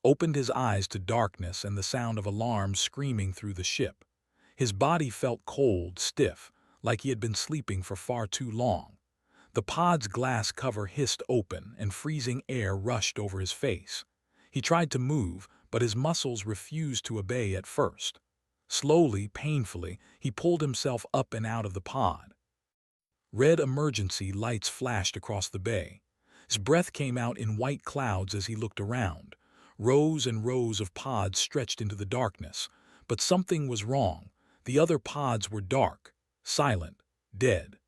opened his eyes to darkness and the sound of alarms screaming through the ship. His body felt cold, stiff, like he had been sleeping for far too long. The pod's glass cover hissed open and freezing air rushed over his face. He tried to move, but his muscles refused to obey at first. Slowly, painfully, he pulled himself up and out of the pod. Red emergency lights flashed across the bay. His breath came out in white clouds as he looked around. Rows and rows of pods stretched into the darkness. But something was wrong. The other pods were dark, silent, dead.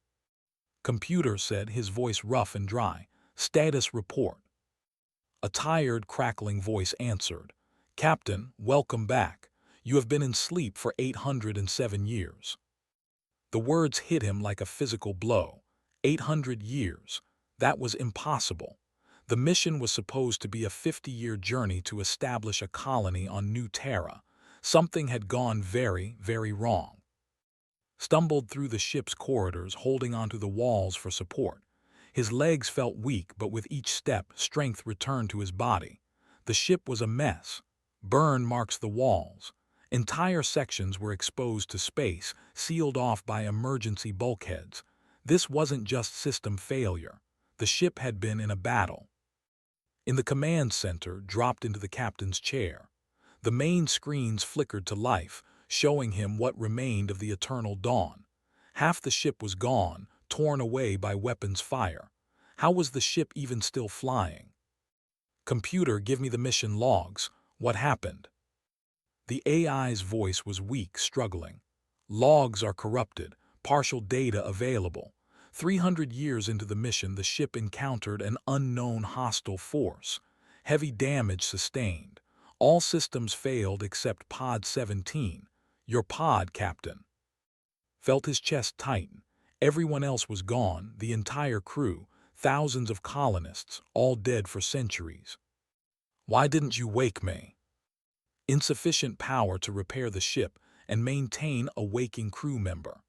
"Computer," said, his voice rough and dry. "Status report." A tired, crackling voice answered. "Captain, welcome back. You have been in sleep for 807 years." The words hit him like a physical blow. 800 years. That was impossible. The mission was supposed to be a 50-year journey to establish a colony on New Terra. Something had gone very, very wrong. Stumbled through the ship's corridors, holding onto the walls for support. His legs felt weak, but with each step, strength returned to his body. The ship was a mess. Burn marks the walls. Entire sections were exposed to space, sealed off by emergency bulkheads. This wasn't just system failure. The ship had been in a battle. In the command center, dropped into the captain's chair. The main screens flickered to life, showing him what remained of the Eternal Dawn. Half the ship was gone, torn away by weapons fire. How was the ship even still flying? "Computer, give me the mission logs. What happened?" The AI's voice was weak, struggling. "Logs are corrupted, partial data available. 300 years into the mission, the ship encountered an unknown hostile force. Heavy damage sustained. All systems failed except Pod 17. Your pod, Captain." Felt his chest tighten. Everyone else was gone, the entire crew, thousands of colonists, all dead for centuries. "Why didn't you wake me?" "Insufficient power to repair the ship and maintain a waking crew member.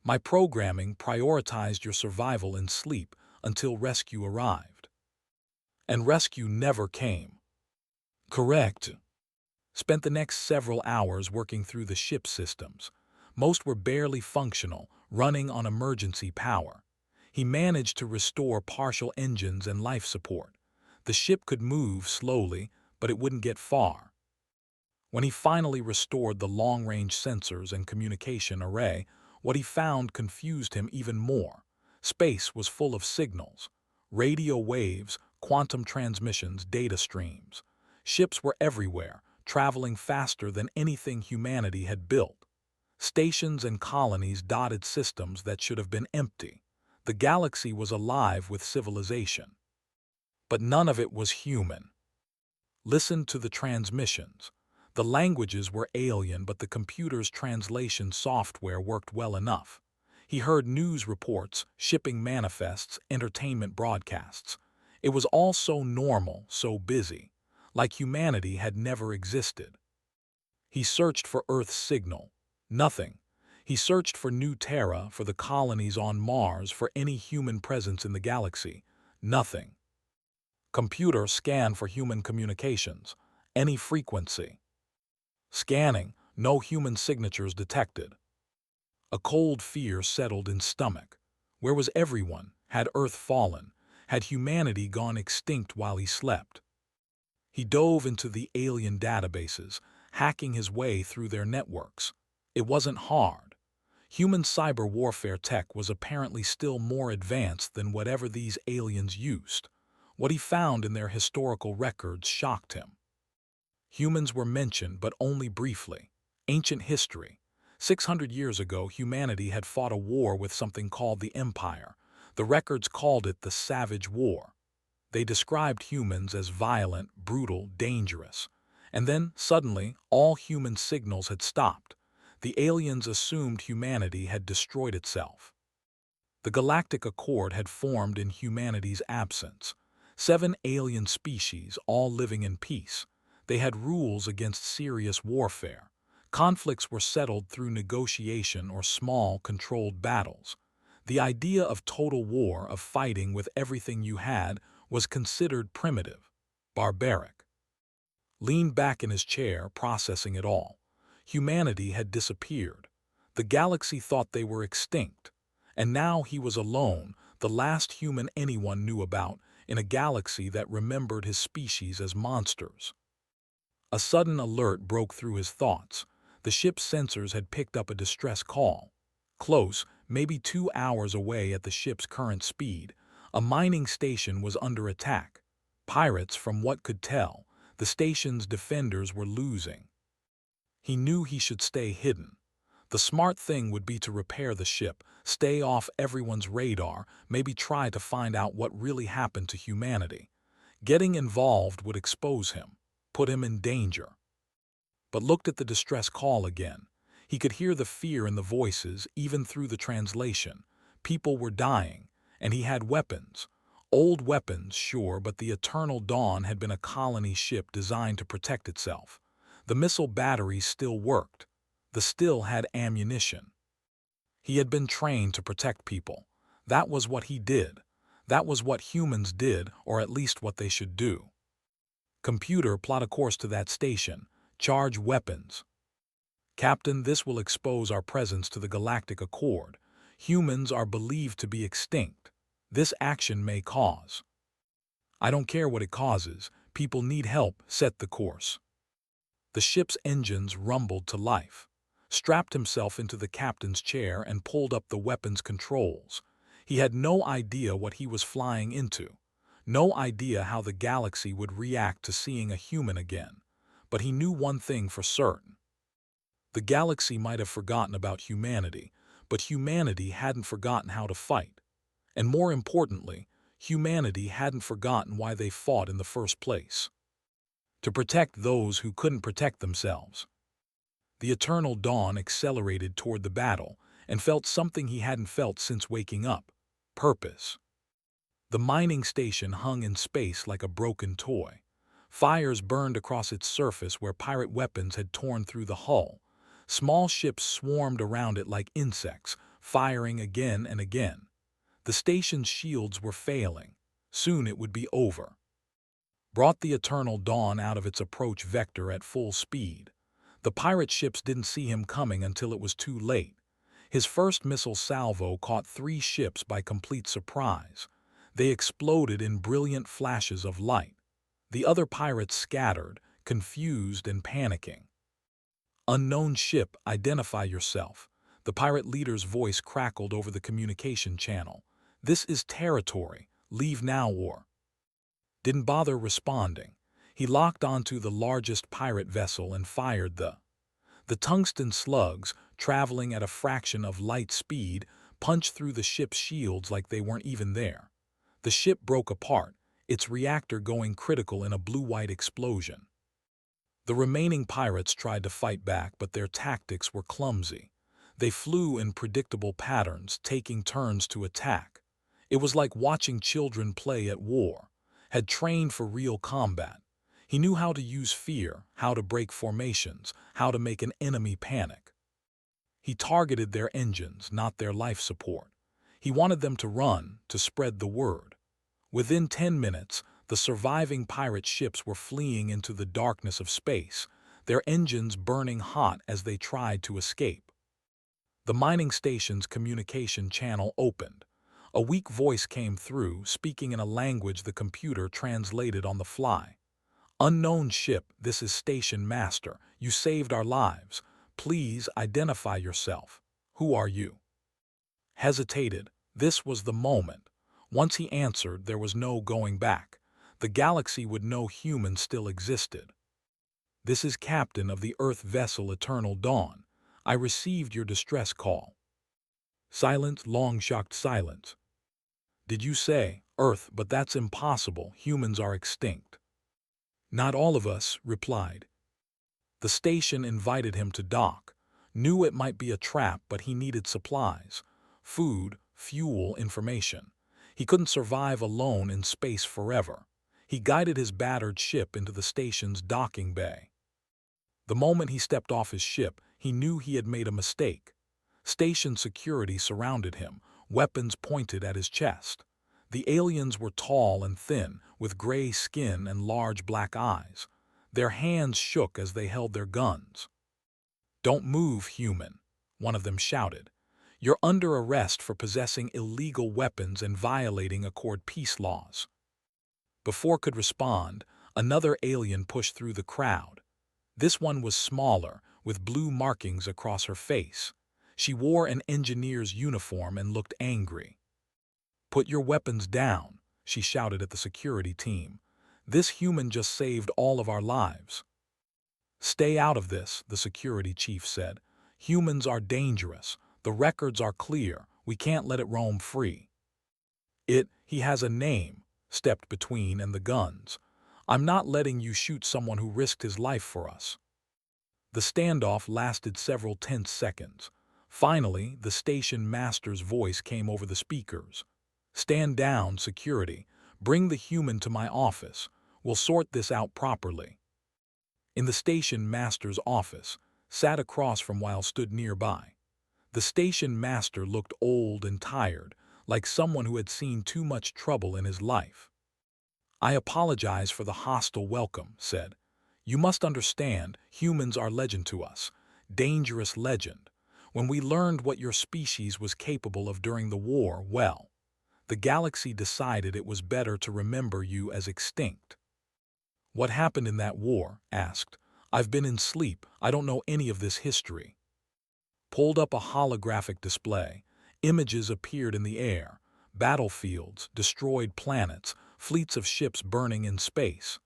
My programming prioritized your survival in sleep until rescue arrived." "And rescue never came." "Correct." Spent the next several hours working through the ship's systems. Most were barely functional, running on emergency power. He managed to restore partial engines and life support. The ship could move slowly, but it wouldn't get far. When he finally restored the long-range sensors and communication array, what he found confused him even more. Space was full of signals. Radio waves, quantum transmissions, data streams. Ships were everywhere, traveling faster than anything humanity had built. Stations and colonies dotted systems that should have been empty. The galaxy was alive with civilization. But none of it was human. Listened to the transmissions. The languages were alien, but the computer's translation software worked well enough. He heard news reports, shipping manifests, entertainment broadcasts. It was all so normal, so busy, like humanity had never existed. He searched for Earth's signal. Nothing. He searched for New Terra, for the colonies on Mars, for any human presence in the galaxy. Nothing. "Computer, scan for human communications. Any frequency." Scanning. No human signatures detected. A cold fear settled in stomach. Where was everyone? Had Earth fallen? Had humanity gone extinct while he slept? He dove into the alien databases, hacking his way through their networks. It wasn't hard. Human cyber warfare tech was apparently still more advanced than whatever these aliens used. What he found in their historical records shocked him. Humans were mentioned, but only briefly. Ancient history. 600 years ago, humanity had fought a war with something called the Empire. The records called it the Savage War. They described humans as violent, brutal, dangerous. And then, suddenly, all human signals had stopped. The aliens assumed humanity had destroyed itself. The Galactic Accord had formed in humanity's absence. 7 alien species, all living in peace. They had rules against serious warfare. Conflicts were settled through negotiation or small, controlled battles. The idea of total war, of fighting with everything you had, was considered primitive, barbaric. leaned back in his chair, processing it all. Humanity had disappeared. The galaxy thought they were extinct. And now he was alone, the last human anyone knew about, in a galaxy that remembered his species as monsters. A sudden alert broke through his thoughts. The ship's sensors had picked up a distress call. Close, maybe 2 hours away at the ship's current speed, a mining station was under attack. Pirates, from what could tell, the station's defenders were losing. He knew he should stay hidden. The smart thing would be to repair the ship, stay off everyone's radar, maybe try to find out what really happened to humanity. Getting involved would expose him, put him in danger. But looked at the distress call again. He could hear the fear in the voices, even through the translation. People were dying, and he had weapons. Old weapons, sure, but the Eternal Dawn had been a colony ship designed to protect itself. The missile batteries still worked. The still had ammunition. He had been trained to protect people. That was what he did. That was what humans did, or at least what they should do. Computer, plot a course to that station. Charge weapons. Captain, this will expose our presence to the Galactic Accord. Humans are believed to be extinct. This action may cause. I don't care what it causes. People need help. Set the course. The ship's engines rumbled to life. Strapped himself into the captain's chair and pulled up the weapons controls. He had no idea what he was flying into. No idea how the galaxy would react to seeing a human again. But he knew one thing for certain. The galaxy might have forgotten about humanity, but humanity hadn't forgotten how to fight. And more importantly, humanity hadn't forgotten why they fought in the first place. To protect those who couldn't protect themselves. The Eternal Dawn accelerated toward the battle and felt something he hadn't felt since waking up: purpose. The mining station hung in space like a broken toy. Fires burned across its surface where pirate weapons had torn through the hull. Small ships swarmed around it like insects, firing again and again. The station's shields were failing. Soon it would be over. Brought the Eternal Dawn out of its approach vector at full speed. The pirate ships didn't see him coming until it was too late. His first missile salvo caught 3 ships by complete surprise. They exploded in brilliant flashes of light. The other pirates scattered, confused and panicking. Unknown ship, identify yourself. The pirate leader's voice crackled over the communication channel. This is territory. Leave now or... Didn't bother responding. He locked onto the largest pirate vessel and fired the tungsten slugs, traveling at a fraction of light speed, punched through the ship's shields like they weren't even there. The ship broke apart, its reactor going critical in a blue-white explosion. The remaining pirates tried to fight back, but their tactics were clumsy. They flew in predictable patterns, taking turns to attack. It was like watching children play at war. Had trained for real combat. He knew how to use fear, how to break formations, how to make an enemy panic. He targeted their engines, not their life support. He wanted them to run, to spread the word. Within 10 minutes, the surviving pirate ships were fleeing into the darkness of space, their engines burning hot as they tried to escape. The mining station's communication channel opened. A weak voice came through, speaking in a language the computer translated on the fly. Unknown ship, this is Station Master. You saved our lives. Please identify yourself. Who are you? Hesitated. This was the moment. Once he answered, there was no going back. The galaxy would know humans still existed. This is Captain of the Earth vessel Eternal Dawn. I received your distress call. Silence, long shocked silence. Did you say, Earth? But that's impossible. Humans are extinct. Not all of us, replied. The station invited him to dock. Knew it might be a trap, but he needed supplies. Food, fuel, information. He couldn't survive alone in space forever. He guided his battered ship into the station's docking bay. The moment he stepped off his ship, he knew he had made a mistake. Station security surrounded him, weapons pointed at his chest. The aliens were tall and thin, with gray skin and large black eyes. Their hands shook as they held their guns. "Don't move, human," one of them shouted. "You're under arrest for possessing illegal weapons and violating Accord peace laws." Before could respond, another alien pushed through the crowd. This one was smaller, with blue markings across her face. She wore an engineer's uniform and looked angry. "Put your weapons down," she shouted at the security team. "This human just saved all of our lives." "Stay out of this," the security chief said. "Humans are dangerous. The records are clear. We can't let it roam free." He has a name," stepped between and the guns. "I'm not letting you shoot someone who risked his life for us." The standoff lasted several tense seconds. Finally, the station master's voice came over the speakers. "Stand down, security. Bring the human to my office. We'll sort this out properly." In the station master's office, sat across from Weil stood nearby. The station master looked old and tired, like someone who had seen too much trouble in his life. "I apologize for the hostile welcome," said. "You must understand, humans are legend to us. Dangerous legend. When we learned what your species was capable of during the war, well, the galaxy decided it was better to remember you as extinct." "What happened in that war?" asked. "I've been in sleep. I don't know any of this history." Pulled up a holographic display. Images appeared in the air. Battlefields, destroyed planets, fleets of ships burning in space.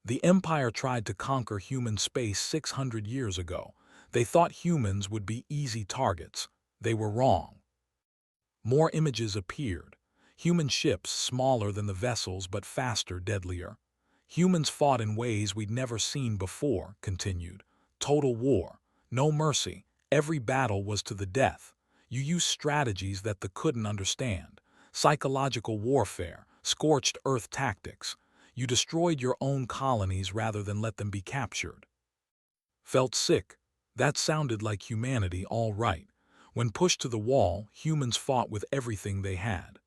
The Empire tried to conquer human space 600 years ago. They thought humans would be easy targets. They were wrong. More images appeared. Human ships, smaller than the vessels but faster, deadlier. "Humans fought in ways we'd never seen before," continued. "Total war. No mercy. Every battle was to the death. You used strategies that they couldn't understand. Psychological warfare, scorched earth tactics. You destroyed your own colonies rather than let them be captured." Felt sick. That sounded like humanity, all right. When pushed to the wall, humans fought with everything they had.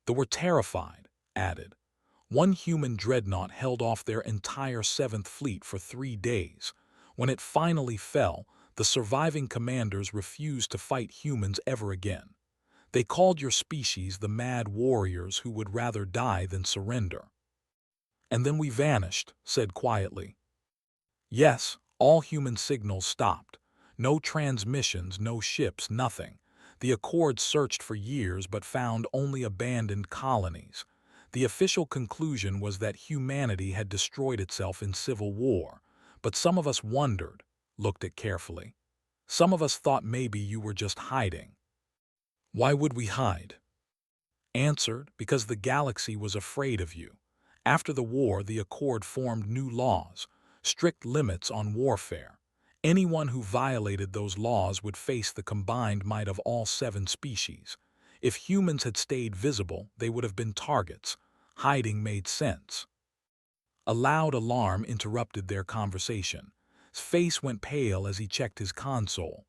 "They were terrified," added. "One human dreadnought held off their entire 7th Fleet for 3 days. When it finally fell, the surviving commanders refused to fight humans ever again. They called your species the mad warriors who would rather die than surrender." "And then we vanished," said quietly. "Yes, all human signals stopped. No transmissions, no ships, nothing. The Accord searched for years but found only abandoned colonies. The official conclusion was that humanity had destroyed itself in civil war, but some of us wondered, looked it carefully. Some of us thought maybe you were just hiding." "Why would we hide?" Answered, "Because the galaxy was afraid of you. After the war, the Accord formed new laws, strict limits on warfare. Anyone who violated those laws would face the combined might of all 7 species. If humans had stayed visible, they would have been targets. Hiding made sense." A loud alarm interrupted their conversation. His face went pale as he checked his console.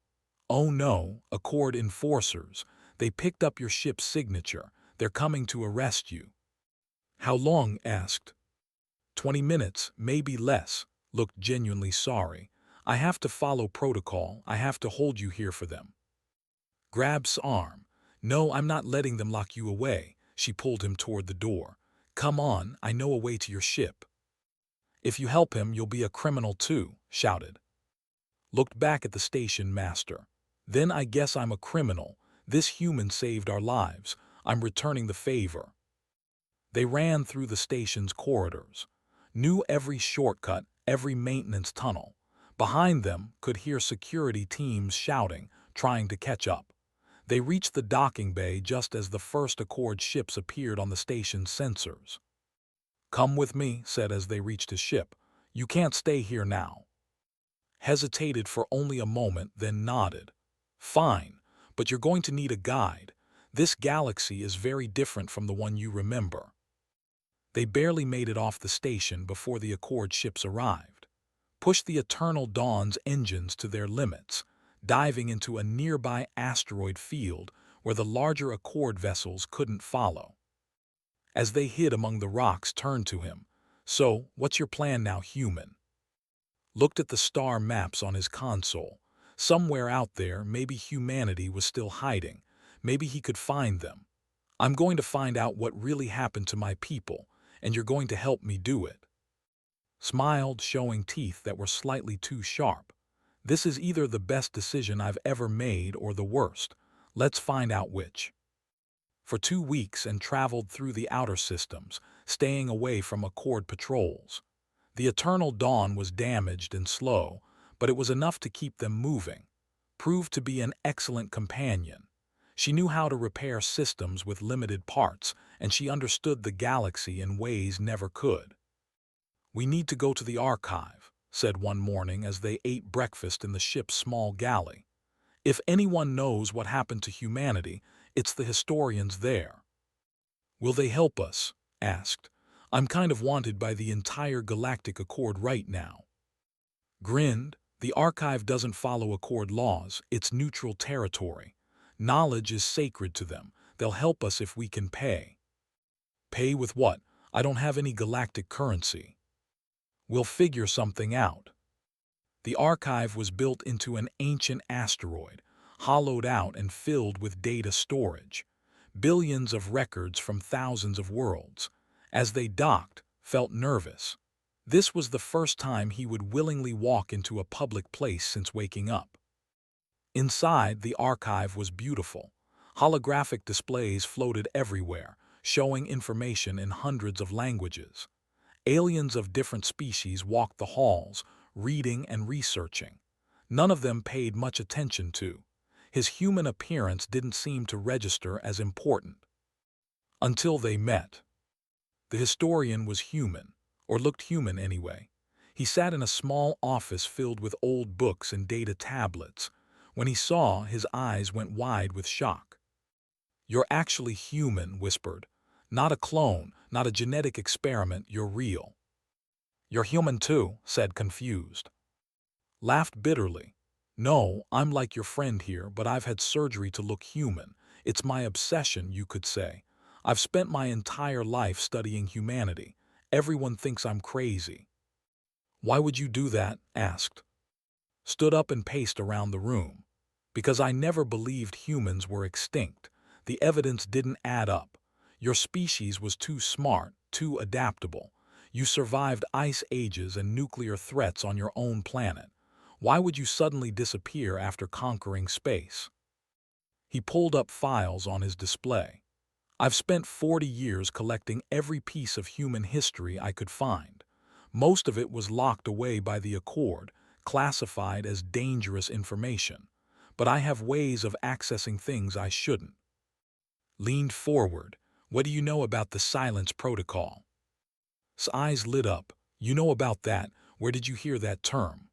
"Oh no, Accord enforcers. They picked up your ship's signature. They're coming to arrest you." "How long?" asked. 20 minutes, maybe less." Looked genuinely sorry. "I have to follow protocol. I have to hold you here for them." Grab's arm. "No, I'm not letting them lock you away." She pulled him toward the door. "Come on, I know a way to your ship." "If you help him, you'll be a criminal too," shouted. Looked back at the station master. "Then I guess I'm a criminal. This human saved our lives. I'm returning the favor." They ran through the station's corridors. Knew every shortcut, every maintenance tunnel. Behind them, could hear security teams shouting, trying to catch up. They reached the docking bay just as the first Accord ships appeared on the station's sensors. "Come with me," said as they reached his ship. "You can't stay here now." Hesitated for only a moment, then nodded. "Fine, but you're going to need a guide. This galaxy is very different from the one you remember." They barely made it off the station before the Accord ships arrived. Pushed the Eternal Dawn's engines to their limits, diving into a nearby asteroid field where the larger Accord vessels couldn't follow. As they hid among the rocks, turned to him. "So, what's your plan now, human?" looked at the star maps on his console. Somewhere out there, maybe humanity was still hiding. Maybe he could find them. I'm going to find out what really happened to my people, and you're going to help me do it. Smiled, showing teeth that were slightly too sharp. This is either the best decision I've ever made or the worst. Let's find out which. For 2 weeks and traveled through the outer systems, staying away from Accord patrols. The Eternal Dawn was damaged and slow, but it was enough to keep them moving. Proved to be an excellent companion. She knew how to repair systems with limited parts, and she understood the galaxy in ways never could. "We need to go to the archive," said one morning as they ate breakfast in the ship's small galley. "If anyone knows what happened to humanity, it's the historians there." "Will they help us?" asked. "I'm kind of wanted by the entire Galactic Accord right now." Grinned. "The archive doesn't follow Accord laws, it's neutral territory. Knowledge is sacred to them. They'll help us if we can pay." "Pay with what? I don't have any galactic currency." "We'll figure something out." The archive was built into an ancient asteroid, hollowed out and filled with data storage. Billions of records from thousands of worlds. As they docked, felt nervous. This was the first time he would willingly walk into a public place since waking up. Inside, the archive was beautiful. Holographic displays floated everywhere, showing information in hundreds of languages. Aliens of different species walked the halls, reading and researching. None of them paid much attention to. His human appearance didn't seem to register as important. Until they met. The historian was human, or looked human anyway. He sat in a small office filled with old books and data tablets. When he saw, his eyes went wide with shock. "You're actually human," whispered. "Not a clone, not a genetic experiment, you're real." "You're human too," said confused. Laughed bitterly. "No, I'm like your friend here, but I've had surgery to look human. It's my obsession, you could say. I've spent my entire life studying humanity. Everyone thinks I'm crazy." "Why would you do that?" asked. Stood up and paced around the room. "Because I never believed humans were extinct. The evidence didn't add up. Your species was too smart, too adaptable. You survived ice ages and nuclear threats on your own planet. Why would you suddenly disappear after conquering space?" He pulled up files on his display. "I've spent 40 years collecting every piece of human history I could find. Most of it was locked away by the Accord, classified as dangerous information. But I have ways of accessing things I shouldn't." Leaned forward. "What do you know about the silence protocol?" His eyes lit up. "You know about that? Where did you hear that term?"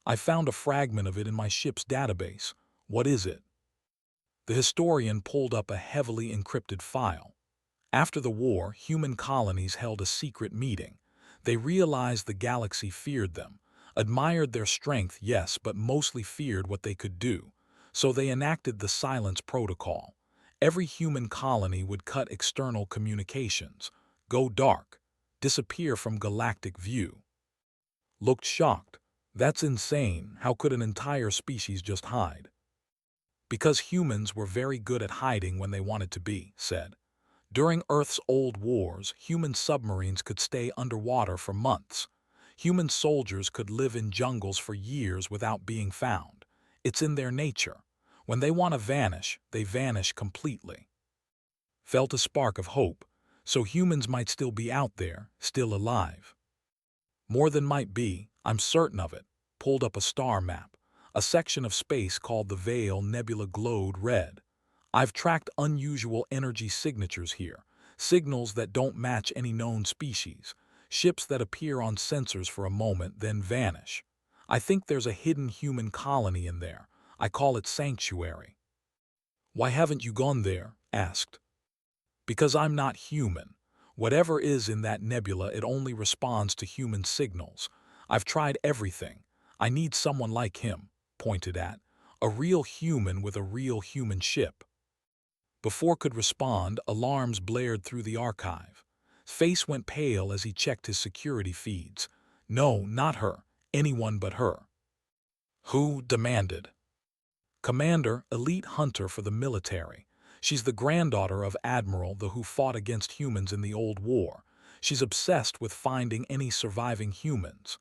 "I found a fragment of it in my ship's database." "What is it?" The historian pulled up a heavily encrypted file. After the war, human colonies held a secret meeting. They realized the galaxy feared them, admired their strength, yes, but mostly feared what they could do. So they enacted the Silence Protocol. Every human colony would cut external communications, go dark, disappear from galactic view. Looked shocked. "That's insane. How could an entire species just hide?" "Because humans were very good at hiding when they wanted to be," said. "During Earth's old wars, human submarines could stay underwater for months. Human soldiers could live in jungles for years without being found. It's in their nature. When they want to vanish, they vanish completely." Felt a spark of hope. So humans might still be out there, still alive. "More than might be, I'm certain of it." Pulled up a star map. A section of space called the Veil Nebula glowed red. "I've tracked unusual energy signatures here, signals that don't match any known species, ships that appear on sensors for a moment then vanish. I think there's a hidden human colony in there. I call it Sanctuary." "Why haven't you gone there?" asked. "Because I'm not human. Whatever is in that nebula, it only responds to human signals. I've tried everything. I need someone like him," pointed at. "A real human with a real human ship." Before could respond, alarms blared through the archive. Face went pale as he checked his security feeds. "No, not her. anyone but her. Who demanded? Commander, elite hunter for the military. She's the granddaughter of Admiral the who fought against humans in the old war. She's obsessed with finding any surviving humans.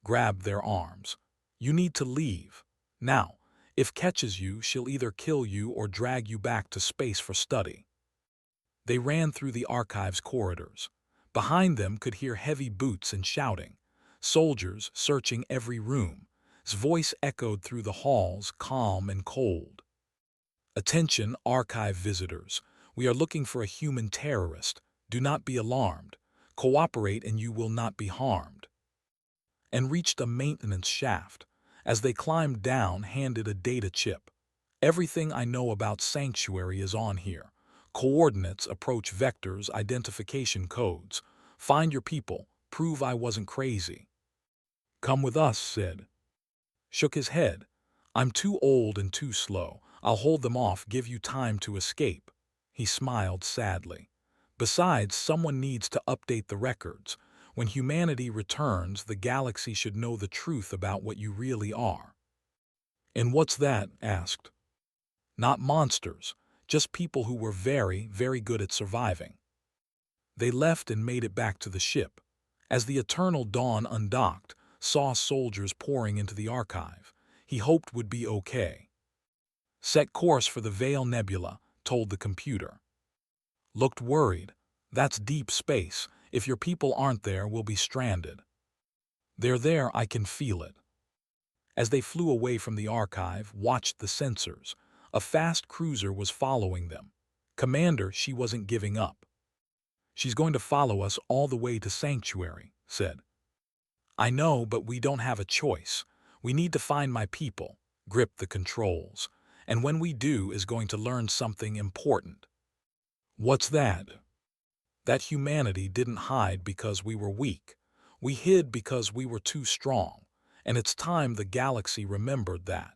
Grab their arms. You need to leave. Now, if catches you, she'll either kill you or drag you back to space for study. They ran through the archives corridors. Behind them could hear heavy boots and shouting. Soldiers searching every room. His voice echoed through the halls, calm and cold. Attention, archive visitors. We are looking for a human terrorist. Do not be alarmed. Cooperate and you will not be harmed. And reached a maintenance shaft. As they climbed down, handed a data chip. Everything I know about Sanctuary is on here. Coordinates, approach vectors, identification codes. Find your people. Prove I wasn't crazy. Come with us, Sid. Shook his head. I'm too old and too slow. I'll hold them off, give you time to escape. He smiled sadly. Besides, someone needs to update the records. When humanity returns, the galaxy should know the truth about what you really are. And what's that? Asked. Not monsters, just people who were very, very good at surviving. They left and made it back to the ship. As the Eternal Dawn undocked, saw soldiers pouring into the archive. He hoped would be okay. Set course for the Veil Nebula, told the computer. Looked worried. That's deep space. If your people aren't there, we'll be stranded. They're there, I can feel it. As they flew away from the archive, watched the sensors. A fast cruiser was following them. Commander, she wasn't giving up. She's going to follow us all the way to Sanctuary, said. I know, but we don't have a choice. We need to find my people, grip the controls, and when we do is going to learn something important. What's that? That humanity didn't hide because we were weak. We hid because we were too strong, and it's time the galaxy remembered that.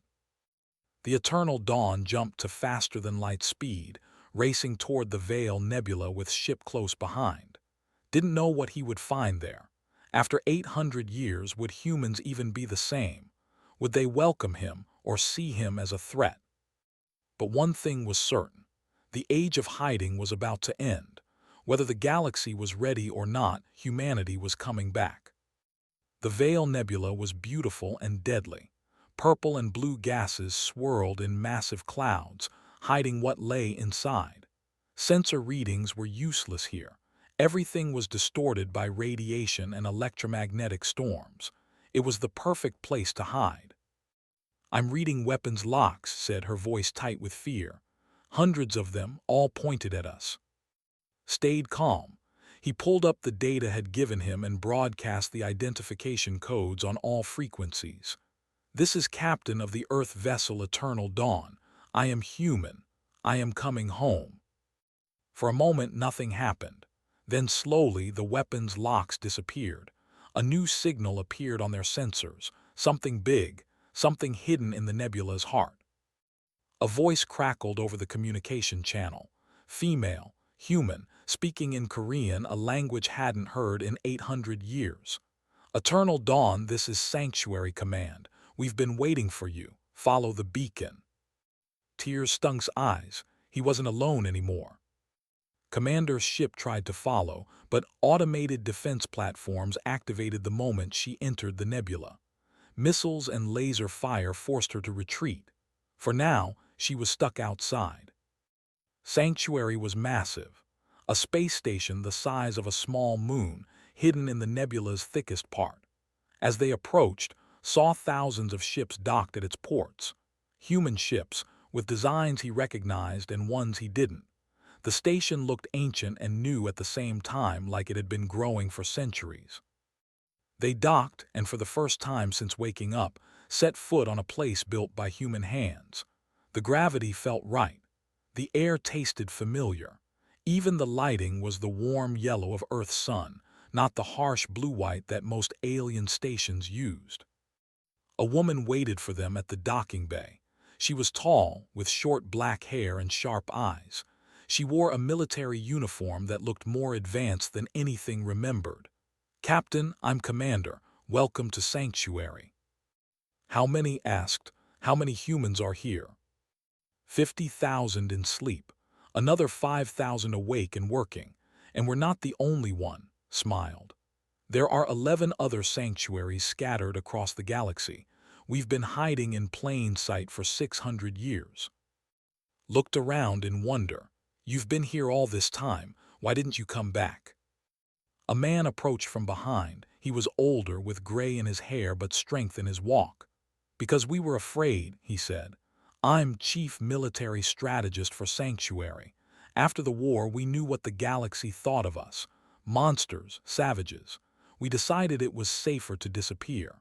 The Eternal Dawn jumped to faster-than-light speed, racing toward the Veil Nebula with ship close behind. Didn't know what he would find there. After 800 years, would humans even be the same? Would they welcome him or see him as a threat? But one thing was certain. The age of hiding was about to end. Whether the galaxy was ready or not, humanity was coming back. The Veil Nebula was beautiful and deadly. Purple and blue gases swirled in massive clouds, hiding what lay inside. Sensor readings were useless here. Everything was distorted by radiation and electromagnetic storms. It was the perfect place to hide. I'm reading weapons locks, said, her voice tight with fear. Hundreds of them, all pointed at us. Stayed calm. He pulled up the data had given him and broadcast the identification codes on all frequencies. This is Captain of the Earth vessel Eternal Dawn. I am human. I am coming home. For a moment nothing happened. Then slowly the weapons locks disappeared. A new signal appeared on their sensors. Something big, something hidden in the nebula's heart. A voice crackled over the communication channel. Female, human, speaking in Korean, a language hadn't heard in 800 years. Eternal Dawn, this is Sanctuary Command. We've been waiting for you. Follow the beacon. Tears stung his eyes. He wasn't alone anymore. Commander's ship tried to follow, but automated defense platforms activated the moment she entered the nebula. Missiles and laser fire forced her to retreat. For now, she was stuck outside. Sanctuary was massive. A space station the size of a small moon, hidden in the nebula's thickest part. As they approached, saw thousands of ships docked at its ports. Human ships, with designs he recognized and ones he didn't. The station looked ancient and new at the same time, like it had been growing for centuries. They docked, and for the first time since waking up, set foot on a place built by human hands. The gravity felt right. The air tasted familiar. Even the lighting was the warm yellow of Earth's sun, not the harsh blue-white that most alien stations used. A woman waited for them at the docking bay. She was tall, with short black hair and sharp eyes. She wore a military uniform that looked more advanced than anything remembered. Captain, I'm Commander. Welcome to Sanctuary. How many asked, how many humans are here? 50,000 in sleep, another 5,000 awake and working, and we're not the only one, smiled. There are 11 other sanctuaries scattered across the galaxy. We've been hiding in plain sight for 600 years. Looked around in wonder. You've been here all this time. Why didn't you come back? A man approached from behind. He was older, with gray in his hair but strength in his walk. Because we were afraid, he said. I'm chief military strategist for Sanctuary. After the war, we knew what the galaxy thought of us. Monsters, savages. We decided it was safer to disappear.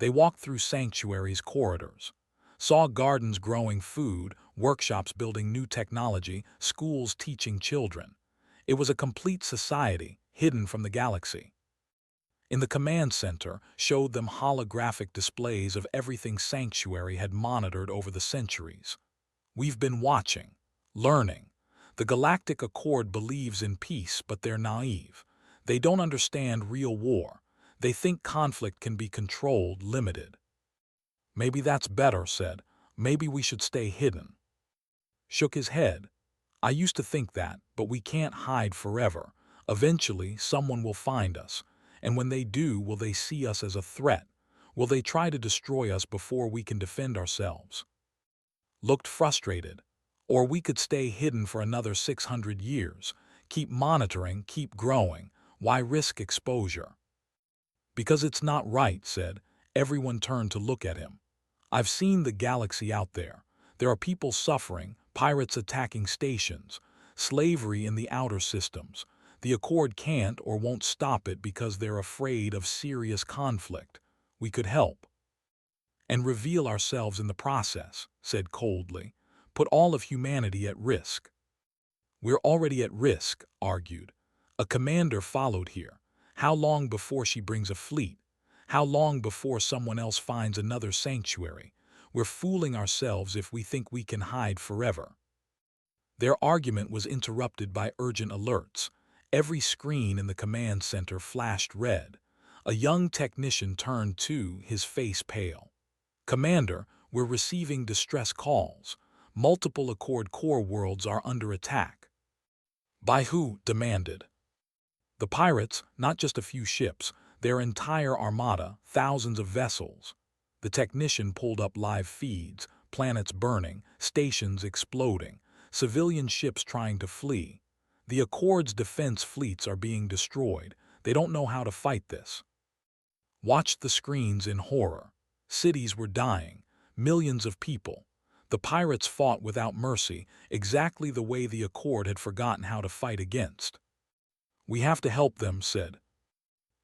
They walked through Sanctuary's corridors, saw gardens growing food, workshops building new technology, schools teaching children. It was a complete society, hidden from the galaxy. In the command center, showed them holographic displays of everything Sanctuary had monitored over the centuries. We've been watching, learning. The Galactic Accord believes in peace, but they're naive. They don't understand real war. They think conflict can be controlled, limited. Maybe that's better, said. Maybe we should stay hidden. Shook his head. I used to think that, but we can't hide forever. Eventually, someone will find us. And when they do, will they see us as a threat? Will they try to destroy us before we can defend ourselves? Looked frustrated. Or we could stay hidden for another 600 years. Keep monitoring, keep growing. Why risk exposure? Because it's not right, said. Everyone turned to look at him. I've seen the galaxy out there. There are people suffering, pirates attacking stations, slavery in the outer systems. The Accord can't or won't stop it because they're afraid of serious conflict. We could help. And reveal ourselves in the process, said coldly. Put all of humanity at risk. We're already at risk, argued. A commander followed here. How long before she brings a fleet? How long before someone else finds another sanctuary? We're fooling ourselves if we think we can hide forever. Their argument was interrupted by urgent alerts. Every screen in the command center flashed red. A young technician turned to, his face pale. Commander, we're receiving distress calls. Multiple Accord core worlds are under attack. By who? Demanded. The pirates, not just a few ships, their entire armada, thousands of vessels. The technician pulled up live feeds, planets burning, stations exploding, civilian ships trying to flee. The Accord's defense fleets are being destroyed. They don't know how to fight this. Watched the screens in horror. Cities were dying, millions of people. The pirates fought without mercy, exactly the way the Accord had forgotten how to fight against. We have to help them, said.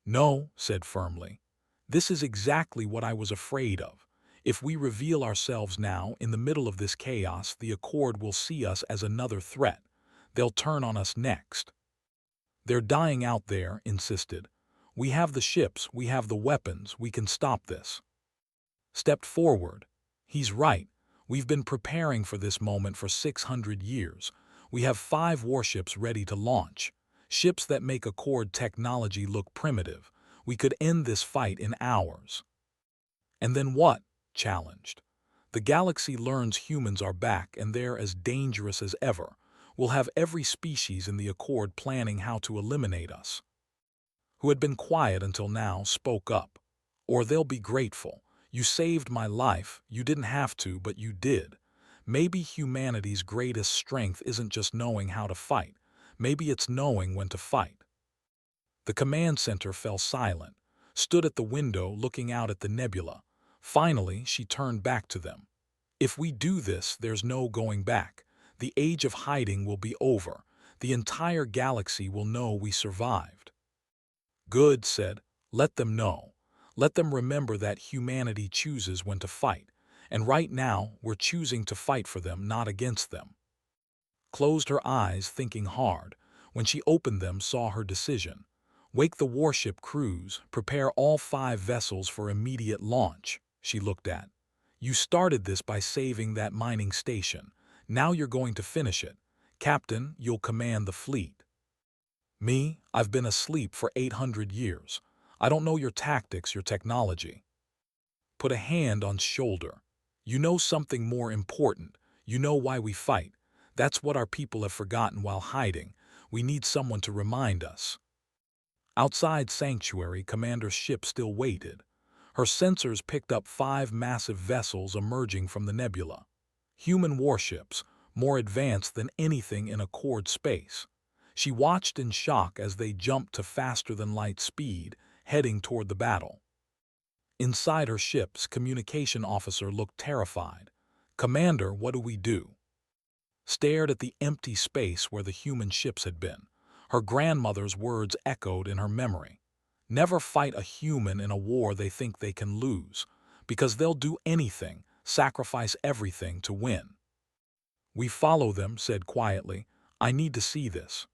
No, said firmly. This is exactly what I was afraid of. If we reveal ourselves now, in the middle of this chaos, the Accord will see us as another threat. They'll turn on us next. They're dying out there, insisted. We have the ships, we have the weapons, we can stop this. Stepped forward. He's right. We've been preparing for this moment for 600 years. We have 5 warships ready to launch. Ships that make Accord technology look primitive. We could end this fight in hours. And then what? Challenged. The galaxy learns humans are back and they're as dangerous as ever. We'll have every species in the Accord planning how to eliminate us. Who had been quiet until now spoke up. Or they'll be grateful. You saved my life. You didn't have to, but you did. Maybe humanity's greatest strength isn't just knowing how to fight. Maybe it's knowing when to fight. The command center fell silent, stood at the window looking out at the nebula. Finally, she turned back to them. If we do this, there's no going back. The age of hiding will be over. The entire galaxy will know we survived. Good, said. Let them know. Let them remember that humanity chooses when to fight. And right now, we're choosing to fight for them, not against them. Closed her eyes, thinking hard. When she opened them, saw her decision. Wake the warship crews, prepare all 5 vessels for immediate launch, she looked at. You started this by saving that mining station. Now you're going to finish it. Captain, you'll command the fleet. Me, I've been asleep for 800 years. I don't know your tactics, your technology. Put a hand on shoulder. You know something more important. You know why we fight. That's what our people have forgotten while hiding. We need someone to remind us. Outside Sanctuary, Commander's ship still waited. Her sensors picked up 5 massive vessels emerging from the nebula. Human warships, more advanced than anything in Accord space. She watched in shock as they jumped to faster-than-light speed, heading toward the battle. Inside her ship's communication officer looked terrified. "Commander, what do we do?" Stared at the empty space where the human ships had been. Her grandmother's words echoed in her memory. Never fight a human in a war they think they can lose, because they'll do anything, sacrifice everything to win. "We follow them," said quietly. "I need to see this."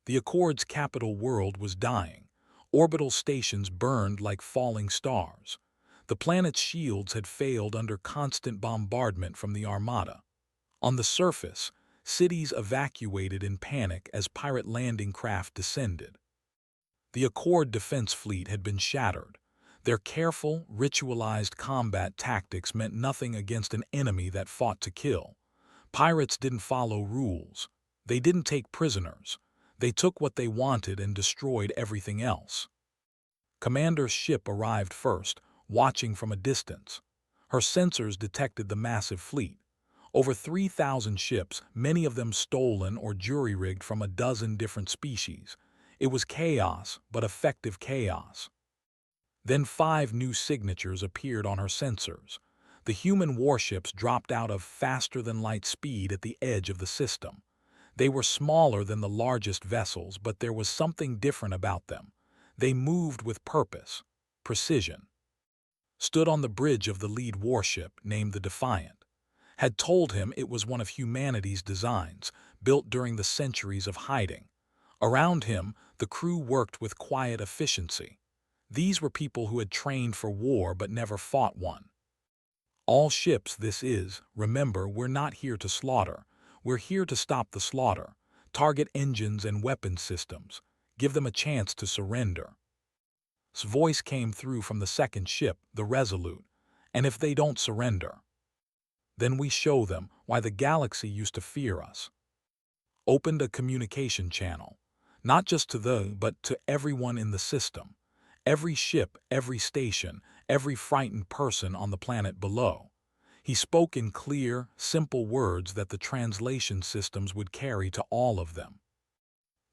The Accord's capital world was dying. Orbital stations burned like falling stars. The planet's shields had failed under constant bombardment from the Armada. On the surface, cities evacuated in panic as pirate landing craft descended. The Accord defense fleet had been shattered. Their careful, ritualized combat tactics meant nothing against an enemy that fought to kill. Pirates didn't follow rules. They didn't take prisoners. They took what they wanted and destroyed everything else. Commander's ship arrived first, watching from a distance. Her sensors detected the massive fleet. Over 3,000 ships, many of them stolen or jury-rigged from a dozen different species. It was chaos, but effective chaos. Then 5 new signatures appeared on her sensors. The human warships dropped out of faster-than-light speed at the edge of the system. They were smaller than the largest vessels, but there was something different about them. They moved with purpose, precision. Stood on the bridge of the lead warship, named the Defiant. Had told him it was one of humanity's designs, built during the centuries of hiding. Around him, the crew worked with quiet efficiency. These were people who had trained for war but never fought one. "All ships, this is, remember, we're not here to slaughter. We're here to stop the slaughter. Target engines and weapon systems. Give them a chance to surrender." His voice came through from the second ship, the Resolute. "And if they don't surrender, then we show them why the galaxy used to fear us." Opened a communication channel, not just but to everyone in the system. Every ship, every station, every frightened person on the planet below. He spoke in clear, simple words that the translation systems would carry to all of them.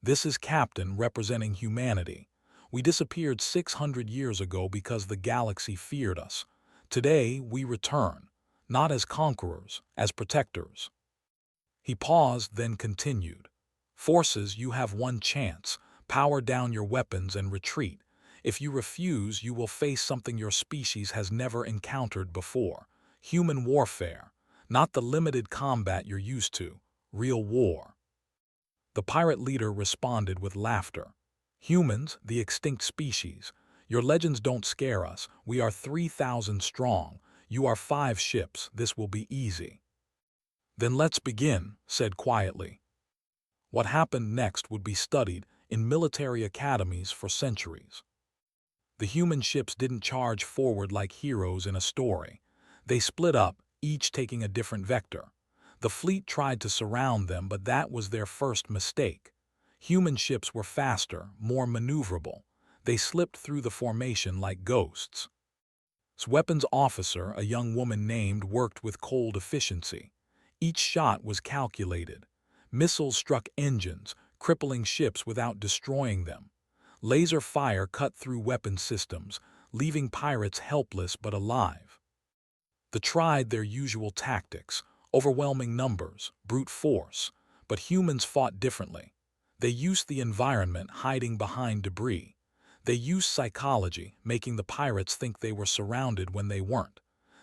"This is Captain representing humanity. We disappeared 600 years ago because the galaxy feared us. Today we return. Not as conquerors, as protectors." He paused, then continued. "Forces, you have one chance. Power down your weapons and retreat. If you refuse, you will face something your species has never encountered before. Human warfare. Not the limited combat you're used to. Real war." The pirate leader responded with laughter. "Humans, the extinct species. Your legends don't scare us. We are 3,000 strong. You are 5 ships. This will be easy." "Then let's begin," said quietly. What happened next would be studied in military academies for centuries. The human ships didn't charge forward like heroes in a story. They split up, each taking a different vector. The fleet tried to surround them, but that was their first mistake. Human ships were faster, more maneuverable. They slipped through the formation like ghosts. Weapons officer, a young woman named, worked with cold efficiency. Each shot was calculated. Missiles struck engines, crippling ships without destroying them. Laser fire cut through weapon systems, leaving pirates helpless but alive. They tried their usual tactics, overwhelming numbers, brute force, but humans fought differently. They used the environment, hiding behind debris. They used psychology, making the pirates think they were surrounded when they weren't.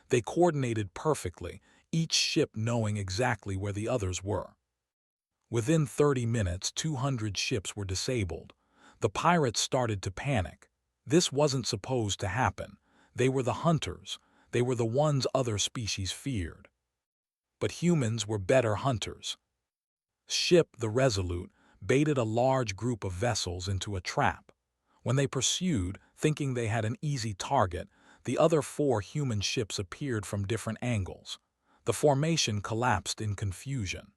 They coordinated perfectly, each ship knowing exactly where the others were. Within 30 minutes, 200 ships were disabled. The pirates started to panic. This wasn't supposed to happen. They were the hunters. They were the ones other species feared. But humans were better hunters. Ship, the Resolute, baited a large group of vessels into a trap. When they pursued, thinking they had an easy target, the other 4 human ships appeared from different angles. The formation collapsed in confusion.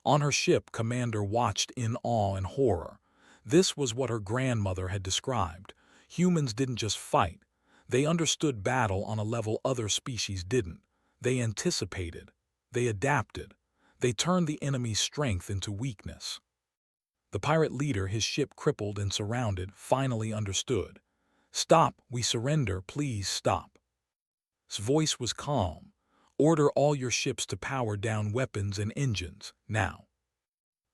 On her ship, Commander watched in awe and horror. This was what her grandmother had described. Humans didn't just fight. They understood battle on a level other species didn't. They anticipated. They adapted. They turned the enemy's strength into weakness. The pirate leader, his ship crippled and surrounded, finally understood. "Stop, we surrender, please stop." His voice was calm. "Order all your ships to power down weapons and engines, now."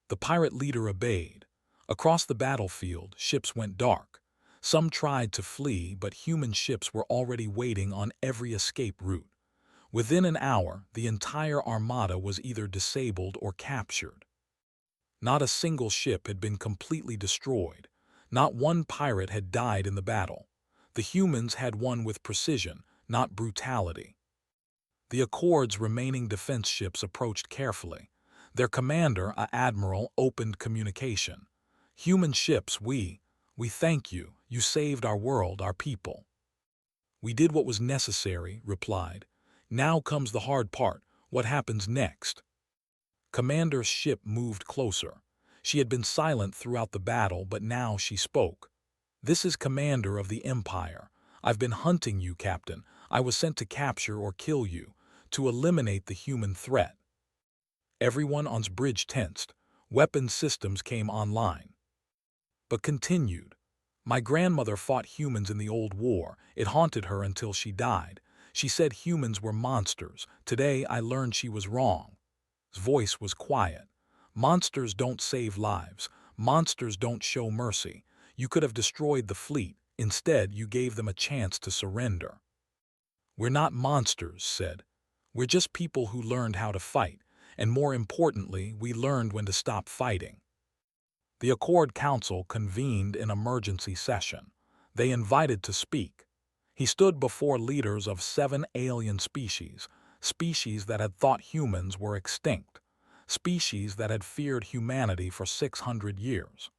The pirate leader obeyed. Across the battlefield, ships went dark. Some tried to flee, but human ships were already waiting on every escape route. Within an hour, the entire armada was either disabled or captured. Not a single ship had been completely destroyed. Not one pirate had died in the battle. The humans had won with precision, not brutality. The Accord's remaining defense ships approached carefully. Their commander, a admiral, opened communication. "Human ships, we thank you. You saved our world, our people." "We did what was necessary," replied. "Now comes the hard part. What happens next?" Commander's ship moved closer. She had been silent throughout the battle, but now she spoke. "This is Commander of the Empire. I've been hunting you, Captain. I was sent to capture or kill you, to eliminate the human threat." Everyone on's bridge tensed. Weapon systems came online. But continued. "My grandmother fought humans in the old war. It haunted her until she died. She said humans were monsters. Today I learned she was wrong." His voice was quiet. "Monsters don't save lives. Monsters don't show mercy. You could have destroyed the fleet. Instead, you gave them a chance to surrender." "We're not monsters," said. "We're just people who learned how to fight. And more importantly, we learned when to stop fighting." The Accord Council convened an emergency session. They invited to speak. He stood before leaders of 7 alien species, species that had thought humans were extinct, species that had feared humanity for 600 years.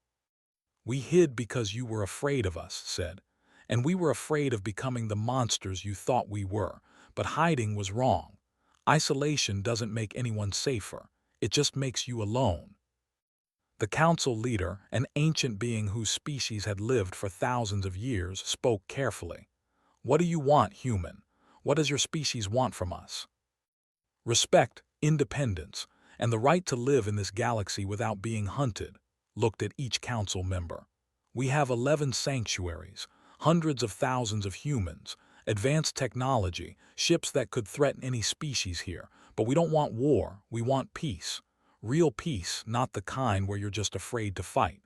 "We hid because you were afraid of us," said, "and we were afraid of becoming the monsters you thought we were, but hiding was wrong. Isolation doesn't make anyone safer. It just makes you alone." The council leader, an ancient being whose species had lived for thousands of years, spoke carefully. "What do you want, human? What does your species want from us?" "Respect, independence, and the right to live in this galaxy without being hunted," looked at each council member. "We have 11 sanctuaries, hundreds of thousands of humans, advanced technology, ships that could threaten any species here, but we don't want war, we want peace. Real peace, not the kind where you're just afraid to fight."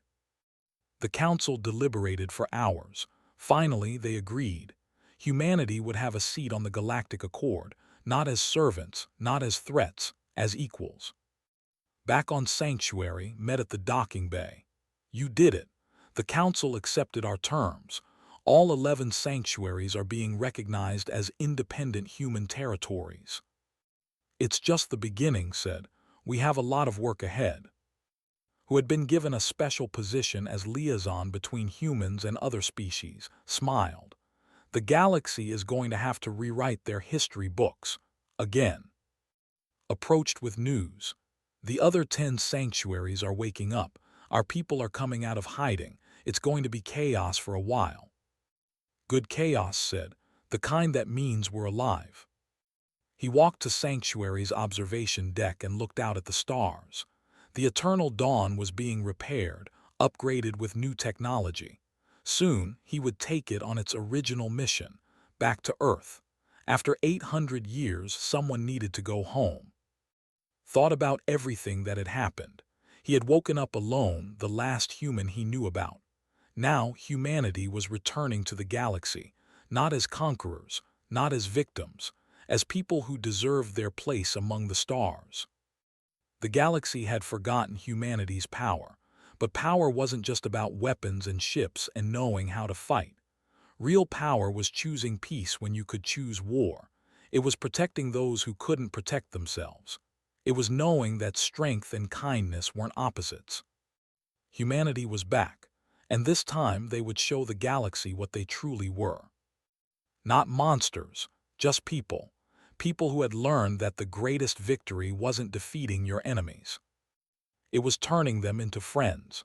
The council deliberated for hours. Finally, they agreed. Humanity would have a seat on the Galactic Accord, not as servants, not as threats, as equals. Back on Sanctuary, met at the docking bay. "You did it. The council accepted our terms. All 11 sanctuaries are being recognized as independent human territories." "It's just the beginning," said. "We have a lot of work ahead." Who had been given a special position as liaison between humans and other species, smiled. "The galaxy is going to have to rewrite their history books. Again." Approached with news. "The other 10 sanctuaries are waking up. Our people are coming out of hiding. It's going to be chaos for a while." "Good chaos," said. "The kind that means we're alive." He walked to Sanctuary's observation deck and looked out at the stars. The eternal dawn was being repaired, upgraded with new technology. Soon, he would take it on its original mission, back to Earth. After 800 years, someone needed to go home. Thought about everything that had happened. He had woken up alone, the last human he knew about. Now, humanity was returning to the galaxy, not as conquerors, not as victims, as people who deserved their place among the stars. The galaxy had forgotten humanity's power, but power wasn't just about weapons and ships and knowing how to fight. Real power was choosing peace when you could choose war. It was protecting those who couldn't protect themselves. It was knowing that strength and kindness weren't opposites. Humanity was back, And this time they would show the galaxy what they truly were. Not monsters, just people. People who had learned that the greatest victory wasn't defeating your enemies. It was turning them into friends.